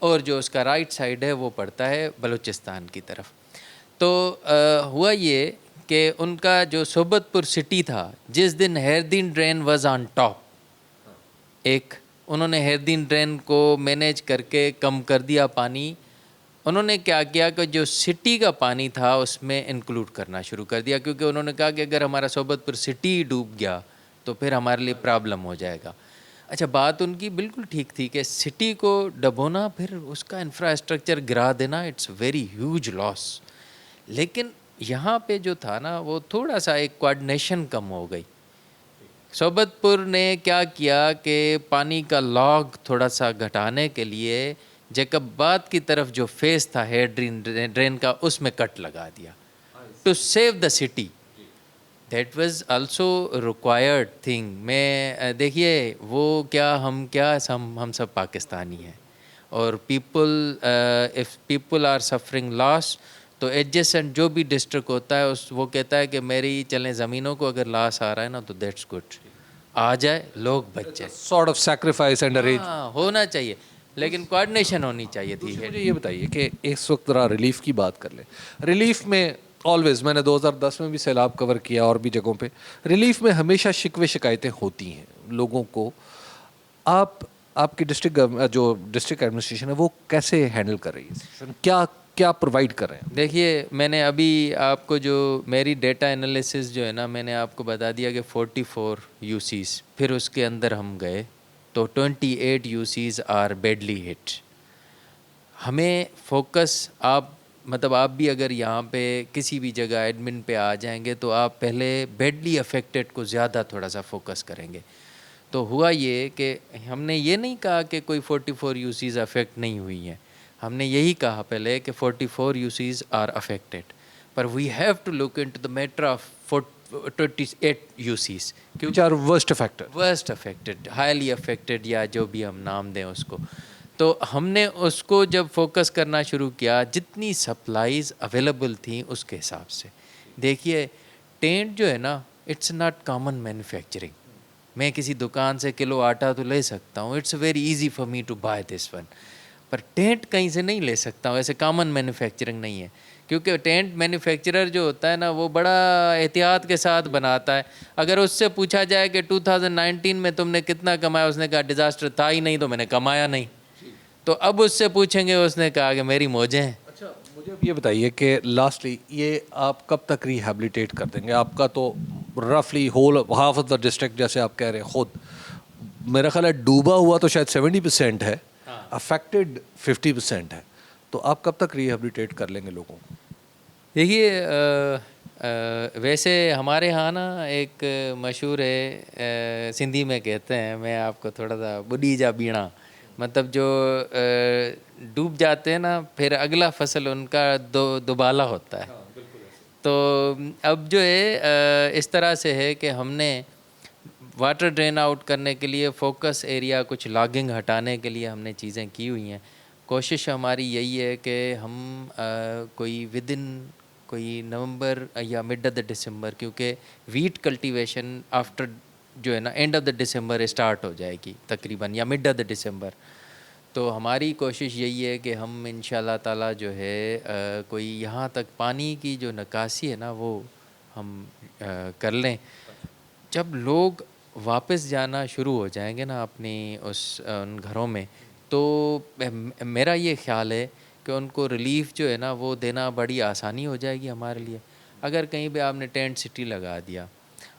اور جو اس کا رائٹ سائڈ ہے وہ پڑتا ہے بلوچستان کی طرف. تو ہوا یہ کہ ان کا جو صحبت پور سٹی تھا, جس دن ہیردین ڈرین واز آن ٹاپ, ایک انہوں نے ہیردین ڈرین کو مینیج کر کے کم کر دیا پانی. انہوں نے کیا کیا کہ جو سٹی کا پانی تھا اس میں انکلوڈ کرنا شروع کر دیا, کیونکہ انہوں نے کہا کہ اگر ہمارا صحبت پور سٹی ڈوب گیا تو پھر ہمارے لیے پرابلم ہو جائے گا. اچھا, بات ان کی بالکل ٹھیک تھی کہ سٹی کو ڈبونا پھر اس کا انفراسٹرکچر گرا دینا, اٹس ویری ہیوج لاس. لیکن یہاں پہ جو تھا نا وہ تھوڑا سا ایک کوآرڈینیشن کم ہو گئی. صحبت پور نے کیا کیا کہ پانی کا لاگ تھوڑا سا گھٹانے کے لیے جیکب آباد کی طرف جو فیس تھا ہیئر ڈرین کا اس میں کٹ لگا دیا to save the city. That was also required thing. میں دیکھیے وہ کیا ہم ہم سب پاکستانی ہیں, اور اف پیپل آر سفرنگ لاس تو ایڈجسٹنٹ جو بھی ڈسٹرکٹ ہوتا ہے وہ کہتا ہے کہ میری چلیں زمینوں کو اگر لاس آ رہا ہے نا تو دیٹس گڈ, آ جائے لوگ بچ جائیں. Sort of sacrifice and arrange. ہاں ہونا چاہیے, لیکن کوآرڈینیشن ہونی چاہیے تھی. مجھے یہ بتائیے کہ اس وقت ذرا ریلیف کی بات کر لیں. ریلیف میں آلویز, میں نے 2010 میں بھی سیلاب کور کیا اور بھی جگہوں پہ, ریلیف میں ہمیشہ شکوے شکایتیں ہوتی ہیں لوگوں کو. آپ کی ڈسٹرکٹ جو ڈسٹرکٹ ایڈمنسٹریشن ہے وہ کیسے ہینڈل کر رہی ہے, کیا پرووائڈ کر رہے ہیں؟ دیکھیے میں نے ابھی آپ کو جو میری ڈیٹا انالیسس جو ہے نا, میں نے آپ کو بتا دیا کہ 44 UCs, پھر اس کے اندر ہم گئے تو 28 UCs آر بیڈلی ہٹ. ہمیں فوکس آپ بھی اگر یہاں پہ کسی بھی جگہ ایڈمن پہ آ جائیں گے تو آپ پہلے بیڈلی افیکٹڈ کو زیادہ تھوڑا سا فوکس کریں گے. تو ہوا یہ کہ ہم نے یہ نہیں کہا کہ کوئی 44 UCs افیکٹ نہیں ہوئی ہیں, ہم نے یہی کہا پہلے کہ 44 UCs آر افیکٹڈ, پر we have to look into the matter of 28 UCs which are worst affected. Worst affected, highly affected, یا جو بھی ہم نام دیں اس کو. تو ہم نے اس کو جب فوکس کرنا شروع کیا جتنی سپلائیز اویلیبل تھیں اس کے حساب سے. دیکھیے ٹینٹ جو ہے نا, اٹس ناٹ کامن مینوفیکچرنگ. میں کسی دکان سے کلو آٹا تو لے سکتا ہوں, it's very easy for me to buy this one, پر ٹینٹ کہیں سے نہیں لے سکتا ہوں, ایسے کامن مینوفیکچرنگ نہیں ہے. کیونکہ ٹینٹ مینوفیکچرر جو ہوتا ہے نا وہ بڑا احتیاط کے ساتھ بناتا ہے. اگر اس سے پوچھا جائے کہ 2019 میں تم نے کتنا کمایا, اس نے کہا ڈیزاسٹر تھا ہی نہیں تو میں نے کمایا نہیں. تو اب اس سے پوچھیں گے, اس نے کہا کہ میری موجیں ہیں. اچھا, مجھے اب یہ بتائیے کہ لاسٹلی یہ آپ کب تک ریہیبلیٹیٹ کر دیں گے؟ آپ کا تو رفلی whole half of the district جیسے آپ کہہ رہے ہیں, خود میرا خیال ہے ڈوبا ہوا تو شاید 70% ہے, افیکٹڈ 50% ہے, تو آپ کب تک ریہیبلیٹیٹ کر لیں گے لوگوں کو؟ دیکھیے ویسے ہمارے ہاں نا ایک مشہور ہے, سندھی میں کہتے ہیں, میں آپ کو تھوڑا سا بڈی جا بیڑا, مطلب جو ڈوب جاتے ہیں نا پھر اگلا فصل ان کا دوبالا ہوتا ہے. تو اب جو ہے اس طرح سے ہے کہ ہم نے واٹر ڈرین آؤٹ کرنے کے لیے فوکس ایریا, کچھ لاگنگ ہٹانے کے لیے ہم نے چیزیں کی ہوئی ہیں. کوشش ہماری یہی ہے کہ ہم کوئی کوئی نومبر یا مڈ آف دا ڈسمبر, کیونکہ ویٹ کلٹیویشن آفٹر جو ہے نا end of the December start ہو جائے گی تقریباً, یا مڈ آف دا ڈسمبر. تو ہماری کوشش یہی ہے کہ ہم انشاءاللہ تعالیٰ جو ہے کوئی یہاں تک پانی کی جو نکاسی ہے نا وہ ہم کر لیں. جب لوگ واپس جانا شروع ہو جائیں گے نا اپنی ان گھروں میں, تو میرا یہ خیال ہے کہ ان کو ریلیف جو ہے نا وہ دینا بڑی آسانی ہو جائے گی ہمارے لیے. اگر کہیں پہ آپ نے ٹینٹ سٹی لگا دیا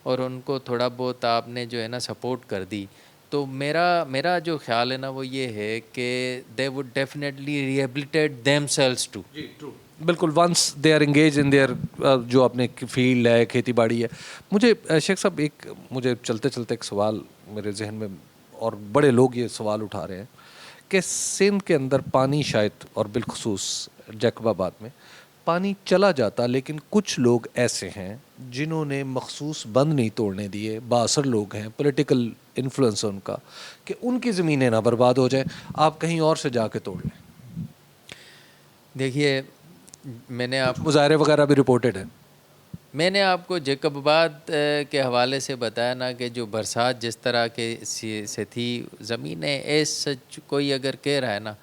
اور ان کو تھوڑا بہت آپ نے جو ہے نا سپورٹ کر دی, تو میرا جو خیال ہے نا وہ یہ ہے کہ they would definitely rehabilitate themselves too. بالکل, once they are engage in there جو اپنے فیلڈ ہے, کھیتی باڑی ہے. مجھے شیخ صاحب مجھے چلتے چلتے ایک سوال میرے ذہن میں, اور بڑے لوگ یہ سوال اٹھا رہے ہیں کہ سندھ کے اندر پانی شاید, اور بالخصوص جیکب آباد میں پانی چلا جاتا, لیکن کچھ لوگ ایسے ہیں جنہوں نے مخصوص بند نہیں توڑنے دیے, بااثر لوگ ہیں, پولیٹیکل انفلوئنس ان کا, کہ ان کی زمینیں نہ برباد ہو جائیں, آپ کہیں اور سے جا کے توڑ لیں. دیکھیے میں نے مظاہرے وغیرہ بھی رپورٹڈ ہیں. میں نے آپ کو جیکب آباد کے حوالے سے بتایا نا کہ جو برسات جس طرح کے سے تھی, زمینیں سچ کوئی اگر کہہ رہا ہے نا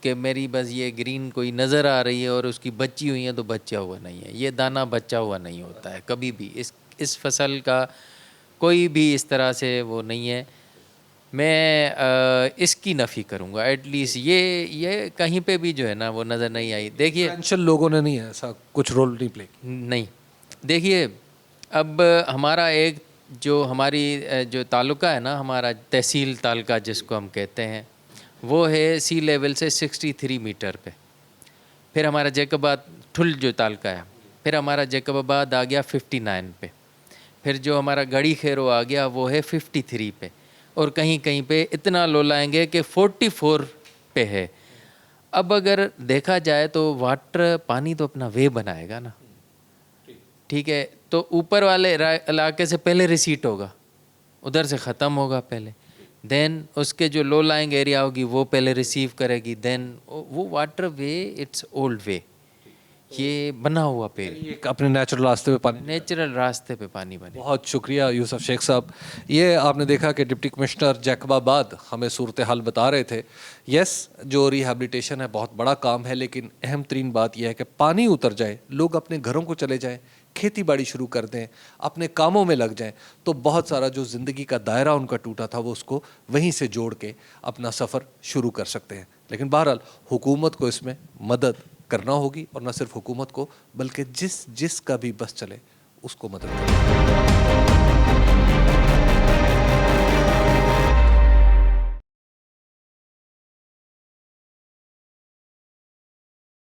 کہ میری بس یہ گرین کوئی نظر آ رہی ہے اور اس کی بچی ہوئی ہے تو بچا ہوا نہیں ہے. یہ دانہ بچا ہوا نہیں ہوتا ہے کبھی بھی. اس فصل کا کوئی بھی اس طرح سے وہ نہیں ہے. میں اس کی نفی کروں گا. ایٹ لیسٹ یہ کہیں پہ بھی جو ہے نا وہ نظر نہیں آئی. دیکھیے فائنینشیل لوگوں نے نہیں ہے ایسا کچھ رول نہیں پلے کیا. نہیں, دیکھیے اب ہمارا ایک جو ہماری جو تعلقہ ہے نا, ہمارا تحصیل تعلقہ جس کو ہم کہتے ہیں, وہ ہے سی لیول سے 63 میٹر پہ. پھر ہمارا جیکب آباد ٹھل جو تعلقہ ہے, پھر ہمارا جیکب آباد آ گیا 59 پہ. پھر جو ہمارا گڑھی خیرو آ گیا وہ ہے 53 پہ, اور کہیں کہیں پہ اتنا لو لائیں گے کہ 44 پہ ہے. اب اگر دیکھا جائے تو واٹر پانی تو اپنا وے بنائے گا نا, ٹھیک ہے, تو اوپر والے علاقے سے پہلے ریسیٹ ہوگا, ادھر سے ختم ہوگا پہلے, دین اس کے جو لو لائنگ ایریا ہوگی وہ پہلے ریسیو کرے گی, دین وہ water way it's old way, یہ بنا ہوا پہ ایک اپنے نیچرل راستے پہ پانی. نیچرل راستے پہ پانی بنے. بہت شکریہ یوسف شیخ صاحب. یہ آپ نے دیکھا کہ ڈپٹی کمشنر جیکب آباد ہمیں صورتحال بتا رہے تھے. یس, جو ریہیبلیٹیشن ہے بہت بڑا کام ہے, لیکن اہم ترین بات یہ ہے کہ پانی اتر جائے, لوگ اپنے گھروں کو چلے جائیں, کھیتی باڑی شروع کر دیں, اپنے کاموں میں لگ جائیں, تو بہت سارا جو زندگی کا دائرہ ان کا ٹوٹا تھا وہ اس کو وہیں سے جوڑ کے اپنا سفر شروع کر سکتے ہیں. لیکن بہرحال حکومت کو اس میں مدد کرنا ہوگی, اور نہ صرف حکومت کو بلکہ جس کا بھی بس چلے اس کو مدد کریں.